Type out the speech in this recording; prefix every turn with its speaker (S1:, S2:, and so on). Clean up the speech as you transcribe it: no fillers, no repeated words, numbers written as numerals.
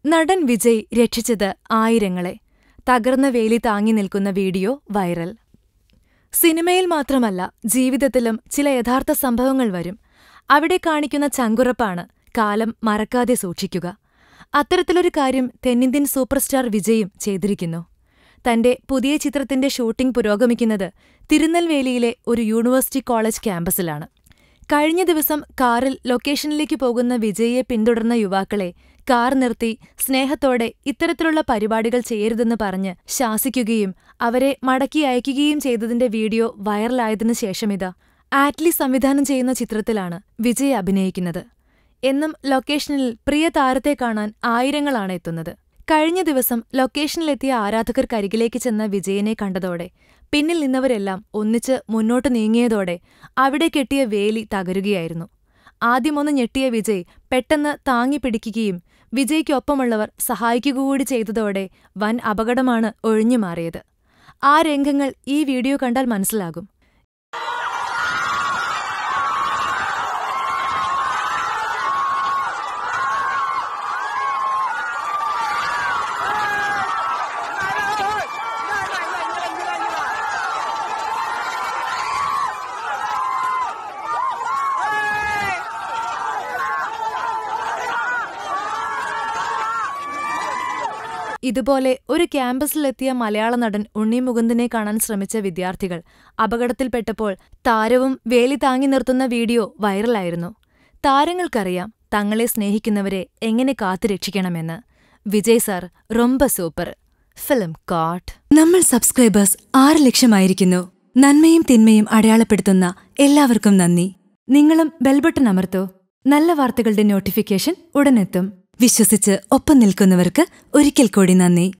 S1: നടൻ വിജയ് രക്ഷിച്ചത് ആയിരങ്ങളെ. തകർന്ന വേലി താങ്ങി നിൽക്കുന്ന വീഡിയോ വൈറൽ. സിനിമയിൽ മാത്രമല്ല, ജീവിതത്തിലും ചില യഥാർത്ഥ സംഭവങ്ങൾ വരും. അവിടെ കാണിക്കുന്ന ചങ്കുറപ്പാണ് കാലം മറക്കാതെ സൂക്ഷിക്കുക. അത്തരത്തിലൊരു കാര്യം തെന്നിന്ത്യൻ സൂപ്പർസ്റ്റാർ വിജയും ചെയ്തിരിക്കുന്നു. തന്റെ പുതിയ ചിത്രത്തിന്റെ ഷൂട്ടിംഗ് പുരോഗമിക്കുന്നത് തിരുനെൽവേലിയിലെ ഒരു യൂണിവേഴ്സിറ്റി കോളേജ് ക്യാമ്പസിലാണ്. കഴിഞ്ഞ ദിവസം കാറിൽ ലൊക്കേഷനിലേക്ക് പോകുന്ന വിജയിയെ പിന്തുടർന്ന യുവാക്കളെ കാർ നിർത്തി സ്നേഹത്തോടെ ഇത്തരത്തിലുള്ള പരിപാടികൾ ചെയ്യരുതെന്ന് പറഞ്ഞ് ശാസിക്കുകയും അവരെ മടക്കി അയക്കുകയും ചെയ്തതിന്റെ വീഡിയോ വൈറലായതിനു ശേഷമിതാ ആറ്റ്ലി സംവിധാനം ചെയ്യുന്ന ചിത്രത്തിലാണ് വിജയ് അഭിനയിക്കുന്നത്. എന്നും ലൊക്കേഷനിൽ പ്രിയ താരത്തെ കാണാൻ ആയിരങ്ങളാണ് എത്തുന്നത്. കഴിഞ്ഞ ദിവസം ലൊക്കേഷനിലെത്തിയ ആരാധകർക്കരികിലേക്ക് ചെന്ന വിജയനെ കണ്ടതോടെ പിന്നിൽ നിന്നവരെല്ലാം ഒന്നിച്ച് മുന്നോട്ട് നീങ്ങിയതോടെ അവിടെ കെട്ടിയ വേലി തകരുകയായിരുന്നു. ആദ്യമൊന്ന് ഞെട്ടിയ വിജയ് പെട്ടെന്ന് താങ്ങിപ്പിടിക്കുകയും വിജയ്ക്കൊപ്പമുള്ളവർ സഹായിക്കുകകൂടി ചെയ്തതോടെ വൻ അപകടമാണ് ഒഴിഞ്ഞുമാറിയത്. ആ രംഗങ്ങൾ ഈ വീഡിയോ കണ്ടാൽ മനസ്സിലാകും. ഇതുപോലെ ഒരു ക്യാമ്പസിലെത്തിയ മലയാള നടൻ ഉണ്ണി മുകുന്ദനെ കാണാൻ ശ്രമിച്ച വിദ്യാർത്ഥികൾ അപകടത്തിൽപ്പെട്ടപ്പോൾ താരവും വേലി താങ്ങി നിർത്തുന്ന വീഡിയോ വൈറലായിരുന്നു. താരങ്ങൾക്കറിയാം തങ്ങളെ സ്നേഹിക്കുന്നവരെ എങ്ങനെ കാത്തുരക്ഷിക്കണമെന്ന്. വിജയ് സാർ റൊമ്പ സൂപ്പർ. Film GOAT.
S2: നമ്മൾ സബ്സ്ക്രൈബേഴ്സ് 6 ലക്ഷമായിരിക്കുന്നു. നന്മയും തിന്മയും അടയാളപ്പെടുത്തുന്ന എല്ലാവർക്കും നന്ദി. നിങ്ങളും ബെൽബട്ടൺ അമർത്തോ. നല്ല വാർത്തകളുടെ നോട്ടിഫിക്കേഷൻ ഉടനെത്തും. വിശ്വസിച്ച് ഒപ്പം നിൽക്കുന്നവർക്ക് ഒരിക്കൽ കൂടി നന്ദി.